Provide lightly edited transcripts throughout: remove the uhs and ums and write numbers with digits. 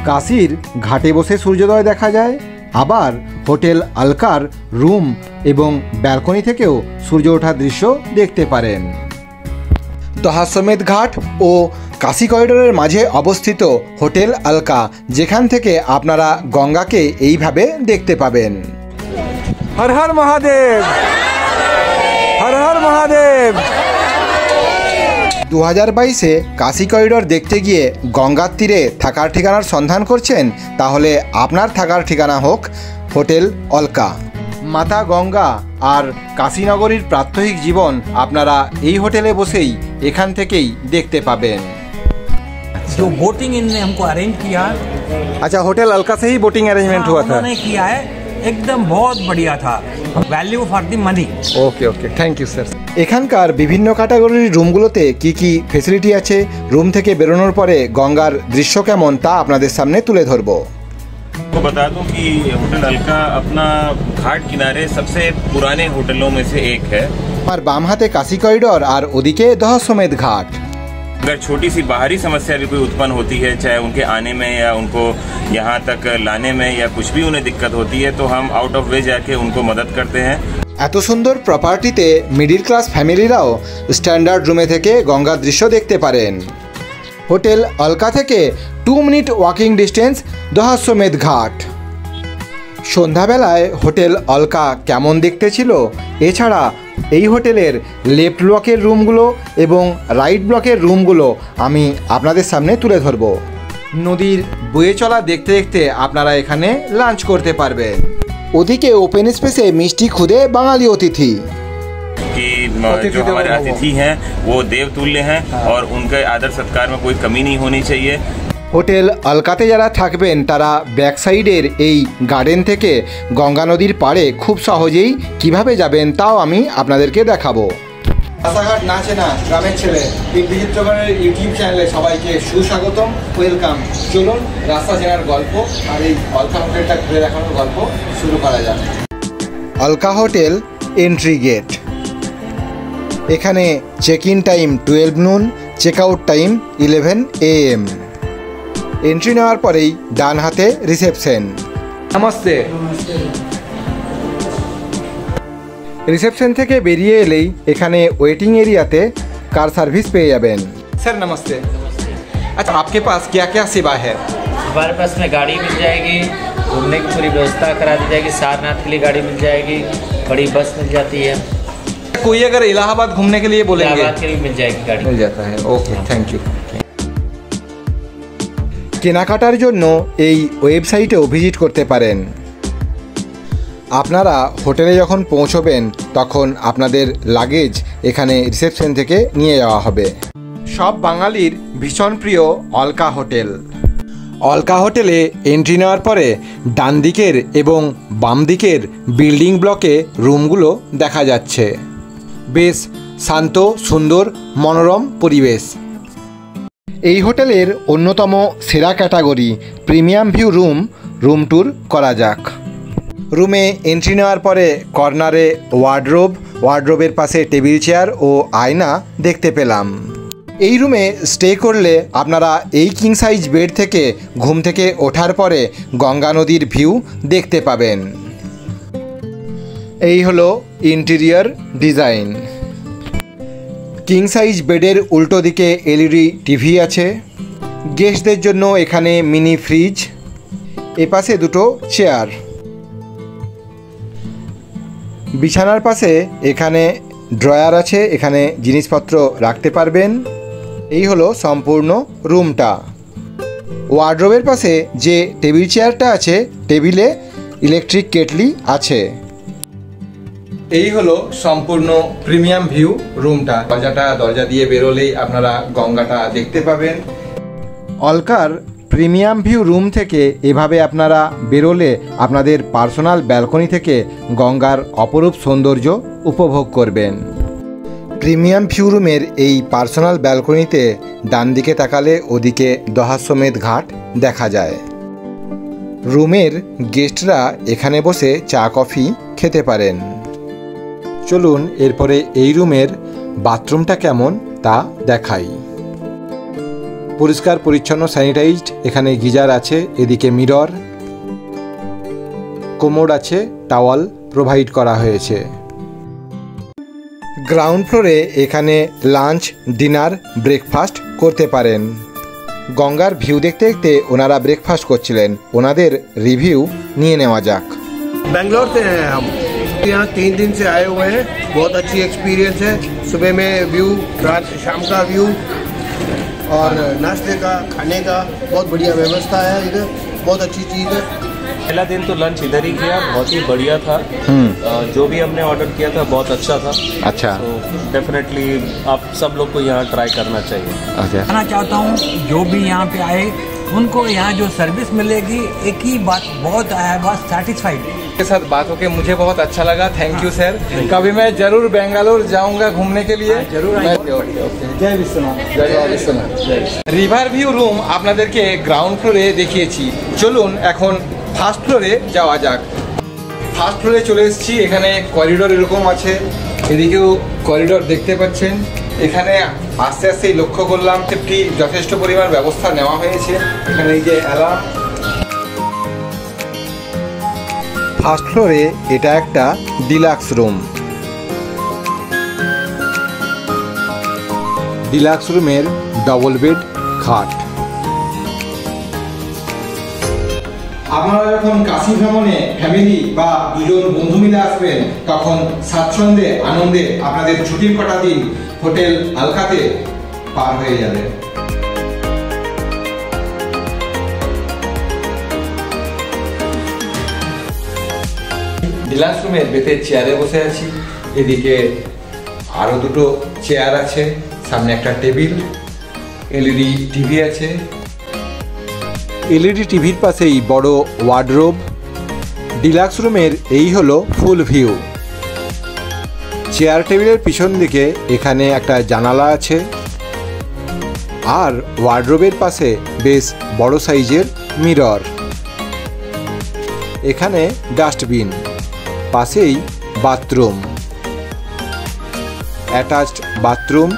কাশীর ঘাটে বসে সূর্যোদয় দেখা যায়, আবার হোটেল অলকার রুম এবং ব্যালকনি থেকেও সূর্য ওঠার দৃশ্য দেখতে পারেন। দহাশ্বমেধ ঘাট ও কাশী করিডোরের মাঝে অবস্থিত হোটেল অলকা, যেখান থেকে আপনারা গঙ্গাকে এইভাবে দেখতে পাবেন। হর হর মহাদেব, হর হর মহাদেব। 2022-এ কাশী করিডোর দেখতে গিয়ে গঙ্গার তীরে থাকার ঠিকানার সন্ধান করছেন? তাহলে আপনার থাকার ঠিকানা হোক হোটেল অলকা। মাতা গঙ্গা আর কাশীনগরীর প্রাত্যহিক জীবন আপনারা এই হোটেলে বসেই এখান থেকেই দেখতে পাবেন। जो बोटिंग इनने हमको अरेंज किया, अच्छा होटल अलका से ही बोटिंग अरेंजमेंट हुआ था? उन्होंने किया है, एकदम बहुत बढ़िया था, value for the money. Okay okay, thank you sir. এখানকার বিভিন্ন ক্যাটাগরির রুমগুলোতে কি কি ফেসিলিটি আছে, রুম থেকে বেরোনোর পরে গঙ্গার দৃশ্য কেমন, তা আপনাদের সামনে তুলে ধরবো। आपको बता दूं कि होटल अलका अपना घाट किनारे सबसे पुराने होटलों में से एक है। আমার বাম হাতে কাশী করিডোর আর ওদিকে দহাশ্বমেধ ঘাট। अगर छोटी सी बाहरी समस्या भी कोई उत्पन्न होती है, चाहे उनके आने में या उनको यहाँ तक लाने में या कुछ भी उन्हें दिक्कत होती है, तो हम आउट ऑफ वे जाके उनको मदद करते हैं। এত সুন্দর প্রপার্টিতে মিডিল ক্লাস ফ্যামিলিরাও স্ট্যান্ডার্ড রুমে থেকে গঙ্গার দৃশ্য দেখতে পারেন। হোটেল অলকা থেকে 2 মিনিট ওয়াকিং ডিস্টেন্স দহাশ্বমেধ ঘাট। সন্ধ্যাবেলায় হোটেল অলকা কেমন দেখতে ছিল, এছাড়া এই হোটেলের লেফট ব্লকের রুমগুলো এবং রাইট ব্লকের রুমগুলো আমি আপনাদের সামনে তুলে ধরব। নদীর বয়ে চলা দেখতে দেখতে আপনারা এখানে লাঞ্চ করতে পারবেন। ওদিকে ওপেন স্পেসে মিষ্টি খুদে বাঙালি অতিথি। कि जो हमारे अतिथि हैं वो देवतुल्य हैं और उनके आदर सत्कार में कोई कमी नहीं होनी चाहिए। হোটেল অলকাতে যারা থাকবেন তারা ব্যাক সাইডের এই গার্ডেন থেকে গঙ্গা নদীর পাড়ে খুব সহজেই কিভাবে যাবেন তাও আমি আপনাদেরকে দেখাবো। রাস্তাঘাট না চেনা গ্রামের ছেলে এই বিচিত্রগড়ের ইউটিউব চ্যানেলে সবাইকে সুস্বাগতম, ওয়েলকাম। চলুন রাস্তা চেনার গল্প আর এই অলকা হোটেলটা ঘুরে দেখানোর গল্প শুরু করা যাক। Alka hotel entry gate. এখানে check in time 12 noon, check out time 11 AM। Entry নেওয়ার পরেই ডান হাতে রিসেপশন। নমস্তে। রিসেপশন থেকে বেরিয়ে এলেই এখানে ওয়েটিং এরিয়াতে कार सर्विस पे जाबेन। सर नमस्ते। अच्छा, आपके पास क्या क्या सेवा है? हमारे पास में गाड़ी मिल जाएगी, घूमने की पूरी व्यवस्था करा दी जाएगी, सारनाथ के लिए गाड़ी मिल जाएगी, बड़ी बस मिल जाती है। कोई अगर इलाहाबाद घूमने के लिए बोलेंगे? इलाहाबाद के लिए मिल जाएगी गाड़ी, मिल जाता है। Okay, thank you. কেনাকাটার জন্য এই ওয়েবসাইটেও ভিজিট করতে পারেন। আপনারা হোটেলে যখন পৌঁছবেন তখন আপনাদের লাগেজ এখানে রিসেপশন থেকে নিয়ে যাওয়া হবে। সব বাঙালির ভীষণ প্রিয় অলকা হোটেল। অলকা হোটেলে এন্ট্রি নেওয়ার পরে ডান দিকের এবং বাম দিকের বিল্ডিং ব্লকে রুমগুলো দেখা যাচ্ছে। বেশ শান্ত, সুন্দর, মনোরম পরিবেশ। এই হোটেলের অন্যতম সেরা category premium view room tour করা যাক। রুমে এন্ট্রি নেওয়ার পরে কর্নারে ওয়ার্ডরোবের পাশে টেবিল চেয়ার ও আয়না দেখতে পেলাম। এই রুমে স্টে করলে আপনারা এই কিং সাইজ বেড থেকে ঘুম থেকে ওঠার পরে গঙ্গা নদীর ভিউ দেখতে পাবেন। এই হলো ইন্টেরিয়র ডিজাইন। কিং সাইজ বেডের উল্টো দিকে এলইডি টিভি আছে। গেস্টদের জন্য এখানে মিনি ফ্রিজ, এপাশে দুটো চেয়ার। বিছানার পাশে এখানে ড্রয়ার আছে, এখানে জিনিসপত্র রাখতে পারবেন। এই হলো সম্পূর্ণ রুমটা। ওয়ার্ডরোবের পাশে যে টেবিল চেয়ারটা আছে, টেবিলে ইলেকট্রিক কেটলি আছে। এই হলো সম্পূর্ণ প্রিমিয়াম ভিউ রুমটা। দরজা দিয়ে বেরোলেই আপনারা গঙ্গাটা দেখতে পাবেন। অলকার প্রিমিয়াম ভিউ রুম থেকে এভাবে আপনারা বেরোলে আপনাদের পার্সোনাল ব্যালকনি থেকে গঙ্গার অপরূপ সৌন্দর্য উপভোগ করবেন। প্রিমিয়াম ভিউ রুমের এই পার্সোনাল ব্যালকনিতে ডান দিকে তাকালে ওদিকে দহাশ্বমেধ ঘাট দেখা যায়। রুমের গেস্টরা এখানে বসে চা কফি খেতে পারেন। চলুন এরপরে এই রুমের বাথরুমটা কেমন তা দেখাই। পরিষ্কার পরিচ্ছন্ন স্যানিটাইজড। এখানে গিজার আছে, এদিকে মিরর, কোমোড আছে, টাওয়াল প্রোভাইড করা হয়েছে। গ্রাউন্ড ফ্লোরে এখানে লাঞ্চ, ডিনার, ব্রেকফাস্ট করতে পারেন। গঙ্গার ভিউ দেখতে দেখতে ওনারা ব্রেকফাস্ট করছিলেন, ওনাদের রিভিউ নিয়ে নেওয়া যাক। बेंगलोर से हैं हम, यहाँ 3 दिन से आए हुए हैं। बहुत अच्छी एक्सपीरियंस है। सुबह में व्यू, रात शाम का व्यू और नाश्ते का, खाने का बहुत बढ़िया व्यवस्था है इधर। बहुत अच्छी चीज़ है। पहला दिन तो लंच इधर ही किया, बहुत ही बढ़िया था। जो भी हमने ऑर्डर किया था बहुत अच्छा था। अच्छा, तो डेफिनेटली आप सब लोग को यहाँ ट्राई करना चाहिए। अच्छा, कहना चाहता हूँ जो भी यहाँ पे आए उनको यहाँ जो सर्विस मिलेगी, एक ही बात बहुत आया, बस सेटिस्फाइड। के साथ बात होके मुझे बहुत अच्छा लगा। Thank you sir. कभी मैं जरूर बेंगलोर जाऊंगा घूमने के लिए। जरूर জয় বিশ্বনাথ। রিভার ভিউ রুম আপনাদেরকে গ্রাউন্ড ফ্লোরে দেখিয়েছি, চলুন এখন ফার্স্ট ফ্লোরে যাওয়া যাক। ফার্স্ট ফ্লোরে চলে এসেছি। এখানে করিডোর এরকম আছে, এদিকেও করিডোর দেখতে পাচ্ছেন। এখানে আস্তে আস্তেই লক্ষ্য করলাম সেফটি যথেষ্ট পরিমাণ ব্যবস্থা নেওয়া হয়েছে। এখানে এই যে অ্যালার্ম। ফার্স্ট ফ্লোরে এটা একটা ডিলাক্স রুম। ডিলাক্স রুমের ডবল বেড খাট। আপনারা যখন কাশী ভ্রমণে ফ্যামিলি বা দুজন বন্ধু মিলে আসবেন, তখন স্বাচ্ছন্দ্যে আনন্দে আপনাদের ছুটির কটা দিন হোটেল আলকাতে পার হয়ে যাবে। ডিলাক্স রুমের বেতের চেয়ারে বসে আছি। এদিকে আরও দুটো চেয়ার আছে, সামনে একটা টেবিল, এলইডি টিভি আছে। এলইডি টিভির পাশেই বড় ওয়ার্ডরোব। ডিলাক্স রুমের এই হলো ফুল ভিউ। চেয়ার টেবিলের পিছন দিকে এখানে একটা জানালা আছে, আর ওয়ার্ডরোবের পাশে বেশ বড় সাইজের মিরর। এখানে ডাস্টবিন, পাশেই bathroom, attached bathroom,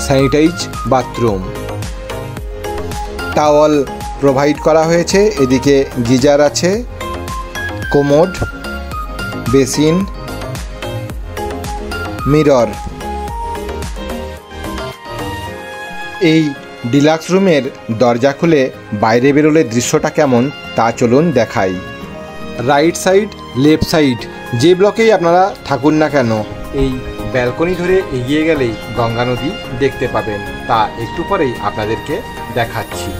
sanitize bathroom. Towel provide করা হয়েছে, এদিকে গিজার আছে, কোমোড, বেসিন, মিরর। এই ডিলাক্স রুমের দরজা খুলে বাইরে বেরোলে দৃশ্যটা কেমন তা চলুন দেখাই। রাইট সাইড, লেফট সাইড যে ব্লকেই আপনারা থাকুন না কেন, এই ব্যালকনি ধরে এগিয়ে গেলেই গঙ্গা নদী দেখতে পাবেন। তা একটু পরেই আপনাদেরকে দেখাচ্ছি।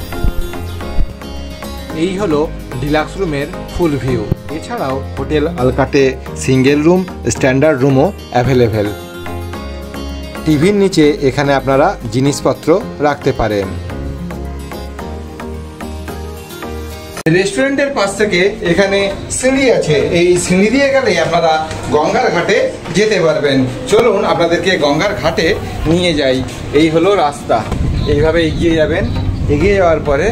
এই হলো ডিলাক্স রুমের ফুল ভিউ। এছাড়াও হোটেল আলকাতে সিঙ্গেল রুম, স্ট্যান্ডার্ড রুমও অ্যাভেলেবেল। টিভির নিচে এখানে আপনারা জিনিসপত্র রাখতে পারেন। রেস্টুরেন্টের পাশ থেকে এখানে সিঁড়ি আছে, এই সিঁড়ি দিয়ে গেলেই আপনারা গঙ্গার ঘাটে যেতে পারবেন। চলুন আপনাদেরকে গঙ্গার ঘাটে নিয়ে যাই। এই হলো রাস্তা, এইভাবে এগিয়ে যাবেন। এগিয়ে যাওয়ার পরে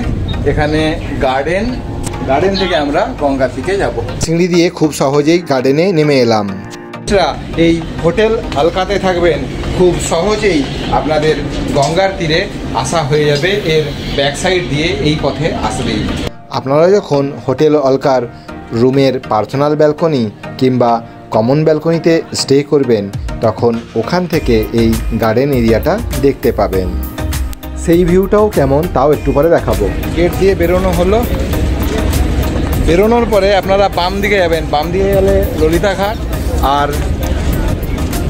এখানে গার্ডেন থেকে আমরা গঙ্গার দিকে যাব। সিঁড়ি দিয়ে খুব সহজেই গার্ডেনে নেমে এলাম। এই হোটেল আলকাতে থাকবেন, খুব সহজেই আপনাদের গঙ্গার তীরে আসা হয়ে যাবে। এর ব্যাক সাইড দিয়ে এই পথে আসলেই আপনারা যখন হোটেল অলকার রুমের পার্সোনাল ব্যালকনি কিংবা কমন ব্যালকনিতে স্টে করবেন, তখন ওখান থেকে এই গার্ডেন এরিয়াটা দেখতে পাবেন। সেই ভিউটাও কেমন তাও একটু পরে দেখাবো। গেট দিয়ে বেরোনো হলো। বেরোনোর পরে আপনারা বাম দিকে যাবেন, বাম দিকে গেলে ললিতা ঘাট, আর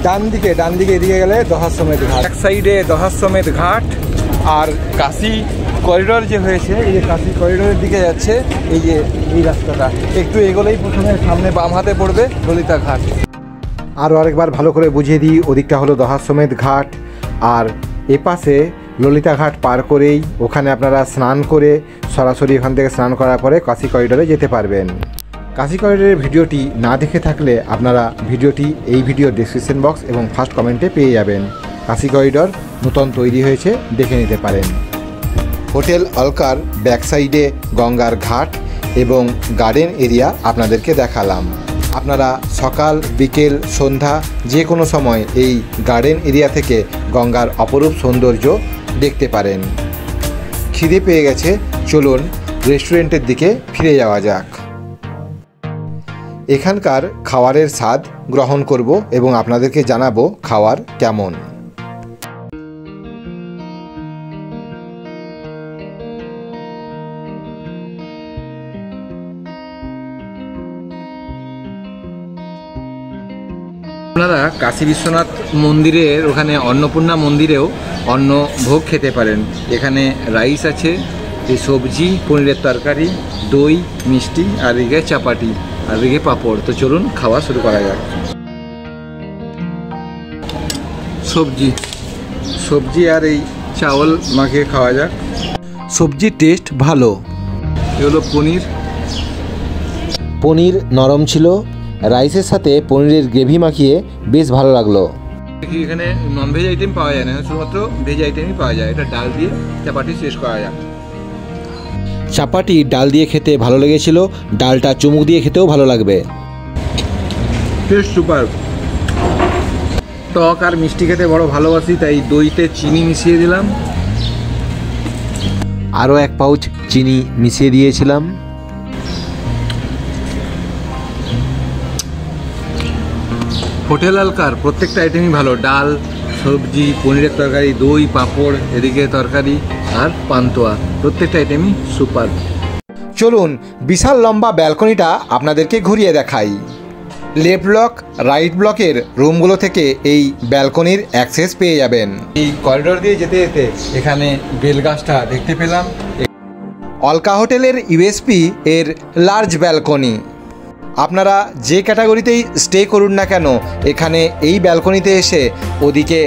ডান দিকে এদিকে গেলে দহাশ্বমেধ ঘাট। এক সাইডে দহাশ্বমেধ ঘাট, আর কাশী করিডোর যে হয়েছে, এই যে কাশী করিডোরের দিকে যাচ্ছে এই যে এই রাস্তাটা, একটু এগোলেই প্রথমে সামনে বাম হাতে পড়বে ললিতা ঘাট। আরও আরেকবার ভালো করে বুঝিয়ে দিই, ওদিকটা হলো দহাশ্বমেধ ঘাট, আর এপাশে ললিতা ঘাট পার করেই ওখানে আপনারা স্নান করে সরাসরি ওখান থেকে স্নান করার পরে কাশী করিডোরে যেতে পারবেন। কাশী করিডোরের ভিডিওটি না দেখে থাকলে আপনারা ভিডিওটি এই ভিডিও ডেসক্রিপশন বক্স এবং ফার্স্ট কমেন্টে পেয়ে যাবেন। কাশী করিডোর নতুন তৈরি হয়েছে, দেখে নিতে পারেন। হোটেল অলকার ব্যাক সাইডে গঙ্গার ঘাট এবং গার্ডেন এরিয়া আপনাদেরকে দেখালাম। আপনারা সকাল, বিকেল, সন্ধ্যা যে কোনো সময় এই গার্ডেন এরিয়া থেকে গঙ্গার অপরূপ সৌন্দর্য দেখতে পারেন। খিদে পেয়ে গেছে, চলুন রেস্টুরেন্টের দিকে ফিরে যাওয়া যাক। এখানকার খাবারের স্বাদ গ্রহণ করব এবং আপনাদেরকে জানাবো খাবার কেমন। আপনারা কাশী বিশ্বনাথ মন্দিরের ওখানে অন্নপূর্ণা মন্দিরেও অন্ন ভোগ খেতে পারেন। এখানে রাইস আছে, এই সবজি, পনিরের তরকারি, দই, মিষ্টি, আর এদিকে চাপাটি, আর এদিকে পাঁপড়। তো চলুন খাওয়া শুরু করা যাক। সবজি আর এই চাউল মাখিয়ে খাওয়া যাক। সবজির টেস্ট ভালো। এ হলো পনির নরম ছিল, রাইসের সাথে পনিরের গ্রেভি মাখিয়ে বেশ ভালো লাগলো। এখানে ননভেজ আইটেম পাওয়া যায় না, শুধুমাত্র ভেজ আইটেমই পাওয়া যায়। এটা ডাল দিয়ে চাপাটি শেষ করা যায়। চাপাটি ডাল দিয়ে খেতে ভালো লেগেছিল, ডালটা চুমুক দিয়ে খেতেও ভালো লাগবে। Test super. টক আর মিষ্টি খেতে বড় ভালোবাসি, তাই দইতে চিনি মিশিয়ে দিলাম। আরও এক পাউচ চিনি মিশিয়ে দিয়েছিলাম। হোটেল আলকার প্রত্যেকটা আইটেমই ভালো। ডাল, সবজি, পনিরের তরকারি, দই, পাঁপড়, এদিকে তরকারি আর পান্তুয়া, প্রত্যেকটা আইটেমই সুপার। চলুন বিশাল লম্বা ব্যালকনিটা আপনাদেরকে ঘুরিয়ে দেখাই। লেফট ব্লক, রাইট ব্লকের রুমগুলো থেকে এই ব্যালকনির অ্যাক্সেস পেয়ে যাবেন। এই করিডোর দিয়ে যেতে যেতে এখানে বেলগাছটা দেখতে পেলাম। অলকা হোটেলের ইউএসপি এর লার্জ ব্যালকনি। আপনারা যে ক্যাটাগরিতেই স্টে করুন না কেন, এখানে এই ব্যালকনিতে এসে ওদিকে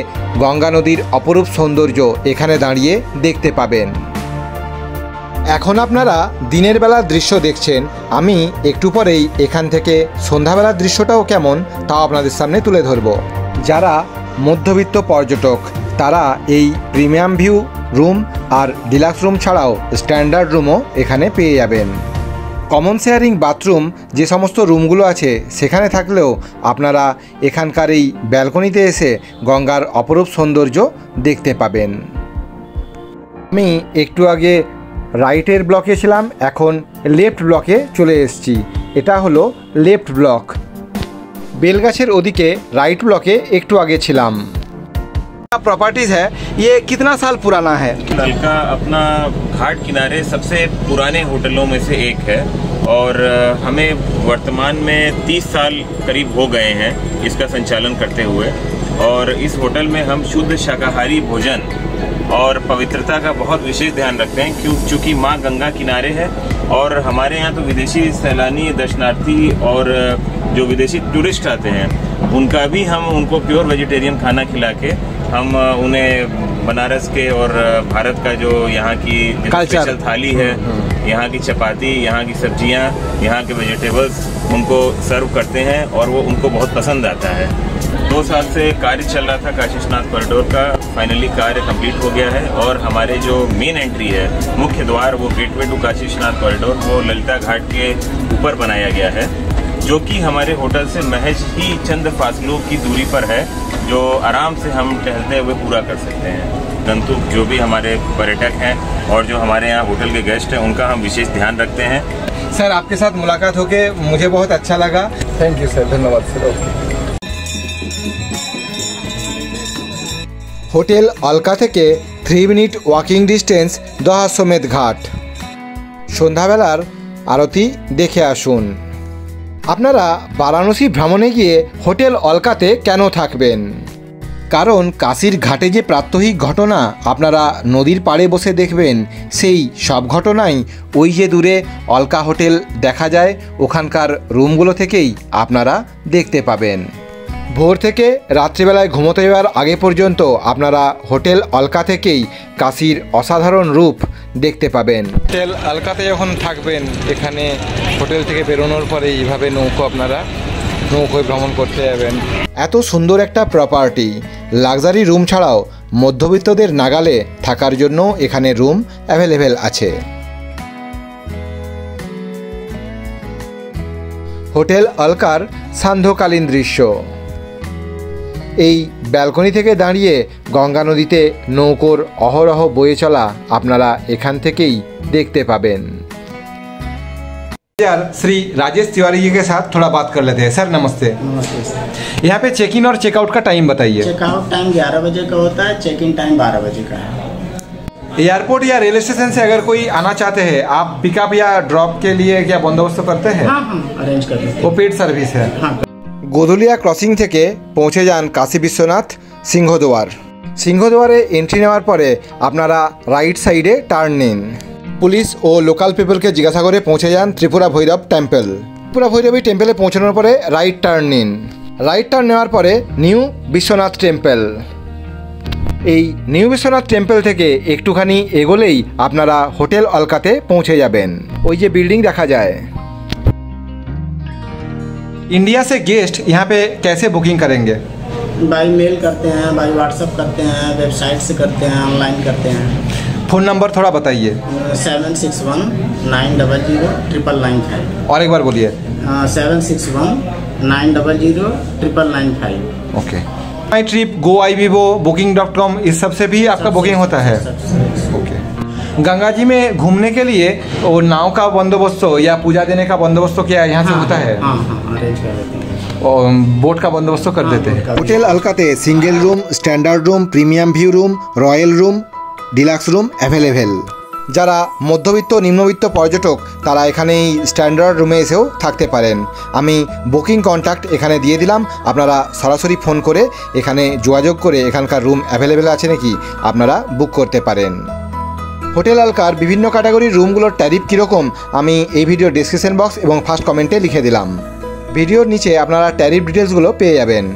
গঙ্গা নদীর অপরূপ সৌন্দর্য এখানে দাঁড়িয়ে দেখতে পাবেন। এখন আপনারা দিনের বেলার দৃশ্য দেখছেন, আমি একটু পরেই এখান থেকে সন্ধ্যাবেলার দৃশ্যটাও কেমন তাও আপনাদের সামনে তুলে ধরব। যারা মধ্যবিত্ত পর্যটক তারা এই প্রিমিয়াম ভিউ রুম আর ডিলাক্স রুম ছাড়াও স্ট্যান্ডার্ড রুমও এখানে পেয়ে যাবেন। কমন শেয়ারিং বাথরুম যে সমস্ত রুমগুলো আছে সেখানে থাকলেও আপনারা এখানকার এই ব্যালকনিতে এসে গঙ্গার অপরূপ সৌন্দর্য দেখতে পাবেন। আমি একটু আগে রাইটের ব্লকে ছিলাম, এখন লেফট ব্লকে চলে এসেছি। এটা হলো লেফট ব্লক। বেলগাছের ওদিকে রাইট ব্লকে একটু আগে ছিলাম। प्रॉपर्टीज है, ये कितना साल पुराना है? अलका अपना घाट किनारे सबसे पुराने होटलों में से एक है और हमें वर्तमान में 30 साल करीब हो गए हैं इसका संचालन करते हुए। और इस होटल में हम शुद्ध शाकाहारी भोजन और पवित्रता का बहुत विशेष ध्यान रखते हैं, क्योंकि माँ गंगा किनारे है और हमारे यहाँ तो विदेशी सैलानी, दर्शनार्थी और जो विदेशी टूरिस्ट आते हैं उनका भी हम उनको प्योर वेजिटेरियन खाना खिला के हम उन्हें बनारस के और भारत का जो यहाँ की स्पेशल थाली है, यहाँ की चपाती, यहाँ की सब्जियाँ, यहाँ के वेजिटेबल्स उनको सर्व करते हैं और वो उनको बहुत पसंद आता है। 2 साल से कार्य चल रहा था काशी विश्वनाथ कॉरिडोर का, फाइनली कार्य कंप्लीट हो गया है और हमारे जो मेन एंट्री है, मुख्य द्वार, वो gateway to Kashi Vishwanath corridor, वो ललिता घाट के ऊपर बनाया गया है, जो कि हमारे होटल से महज ही चंद फासलों की दूरी पर है, जो आराम से हम टहलते हुए पूरा कर सकते हैं। परंतु जो भी हमारे पर्यटक हैं और जो हमारे यहाँ होटल के गेस्ट हैं उनका हम विशेष ध्यान रखते हैं। सर, आपके साथ मुलाकात होके मुझे बहुत अच्छा लगा। थैंक यू सर, धन्यवाद सर। হোটেল অলকা থেকে 3 মিনিট ওয়াকিং ডিস্টেন্স দহাশ্বমেধ ঘাট। সন্ধ্যাবেলার আরতি দেখে আসুন। আপনারা বারাণসী ভ্রমণে গিয়ে হোটেল অলকাতে কেন থাকবেন? কারণ কাশীর ঘাটে যে প্রাত্যহিক ঘটনা আপনারা নদীর পাড়ে বসে দেখবেন, সেই সব ঘটনাই ওই যে দূরে অলকা হোটেল দেখা যায় ওখানকার রুমগুলো থেকেই আপনারা দেখতে পাবেন। ভোর থেকে রাত্রিবেলায় ঘুমোতে যাওয়ার আগে পর্যন্ত আপনারা হোটেল অলকা থেকেই কাশীর অসাধারণ রূপ দেখতে পাবেন। হোটেল অলকাতে যখন থাকবেন, এখানে হোটেল থেকে বেরোনোর পরে এইভাবে নৌকোয় ভ্রমণ করতে যাবেন। এত সুন্দর একটা প্রপার্টি, লাক্সারি রুম ছাড়াও মধ্যবিত্তদের নাগালে থাকার জন্য এখানে রুম অ্যাভেলেবেল আছে। হোটেল অলকার সান্ধ্যকালীন দৃশ্য। এই ব্যালকনি থেকে দাঁড়িয়ে গঙ্গা নদীতে নৌকোর অহরহ বয়ে চলা আপনারা এখান থেকেই দেখতে পাবেন। यार श्री राजेश तिवारी जी के साथ थोड़ा बात कर लेते हैं। सर नमस्ते। नमस्ते सर। यहाँ पे चेक इन और चेकआउट का टाइम बताइए। चेकआउट टाइम 11 बजे का होता है, चेक इन टाइम 12 बजे का है। एयरपोर्ट या रेलवे स्टेशन से अगर कोई आना चाहते हैं, आप पिकअप या ड्रॉप के लिए क्या बंदोबस्त करते हैं? हाँ हाँ अरेंज कर देते हैं। वो पेड सर्विस है। हाँ গোধুলিয়া ক্রসিং থেকে পৌঁছে যান কাশী বিশ্বনাথ সিংহদুয়ার। সিংহদুয়ারে এন্ট্রি নেওয়ার পরে আপনারা রাইট সাইডে টার্ন নিন। পুলিশ ও লোকাল পিপলকে জিজ্ঞাসা করে পৌঁছে যান ত্রিপুরা ভৈরব টেম্পল। ত্রিপুরা ভৈরবী টেম্পলে পৌঁছানোর পরে রাইট টার্ন নিন। রাইট টার্ন নেওয়ার পরে নিউ বিশ্বনাথ টেম্পল। এই নিউ বিশ্বনাথ টেম্পল থেকে একটুখানি এগোলেই আপনারা হোটেল অলকাতে পৌঁছে যাবেন। ওই যে বিল্ডিং দেখা যায়। इंडिया से गेस्ट यहाँ पे कैसे बुकिंग करेंगे? बाई मेल करते हैं, बाई व्हाट्सअप करते हैं, वेबसाइट से करते हैं, ऑनलाइन करते हैं। फ़ोन नंबर थोड़ा बताइए। 761-900-995। और एक बार बोलिए। 761-900-995। ओके। माई ट्रिप, गो आई विवो, booking.com, इस सब से भी आपका बुकिंग होता है? ओके। गंगा जी में घूमने के लिए वो नाव का बंदोबस्त या पूजा देने का बंदोबस्त क्या यहाँ से होता है? हाँ हाँ अरेंज कर देते हैं। और बोट का बंदोबस्त कर देते हैं। হোটেল অলকাতে single room, standard room, premium view room, royal room, deluxe room available. যারা মধ্যবিত্ত নিম্নবিত্ত পর্যটক তারা এখানে এই স্ট্যান্ডার্ড রুমে এসেও থাকতে পারেন। আমি বুকিং কন্ট্যাক্ট এখানে দিয়ে দিলাম, আপনারা সরাসরি ফোন করে এখানে যোগাযোগ করে এখানকার রুম অ্যাভেলেবেল আছে নাকি আপনারা বুক করতে পারেন। হোটেল অলকার বিভিন্ন ক্যাটাগরির রুমগুলোর ট্যারিফ কীরকম আমি এই ভিডিও ডিসক্রিপশন বক্স এবং ফার্স্ট কমেন্টে লিখে দিলাম। ভিডিওর নিচে আপনারা ট্যারিফ ডিটেলসগুলো পেয়ে যাবেন।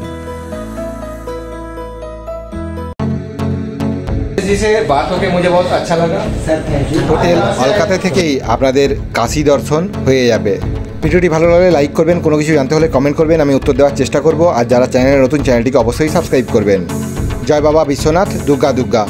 जी से बात होके मुझे बहुत अच्छा लगा सर। Thank you. হোটেল অলকাতে থেকেই আপনাদের কাশী দর্শন হয়ে যাবে। ভিডিওটি ভালো লাগলে লাইক করবেন, কোনো কিছু জানতে হলে কমেন্ট করবেন, আমি উত্তর দেওয়ার চেষ্টা করব। আর যারা চ্যানেলে নতুন চ্যানেলটিকে অবশ্যই সাবস্ক্রাইব করবেন। জয় বাবা বিশ্বনাথ, দুর্গা দুর্গা।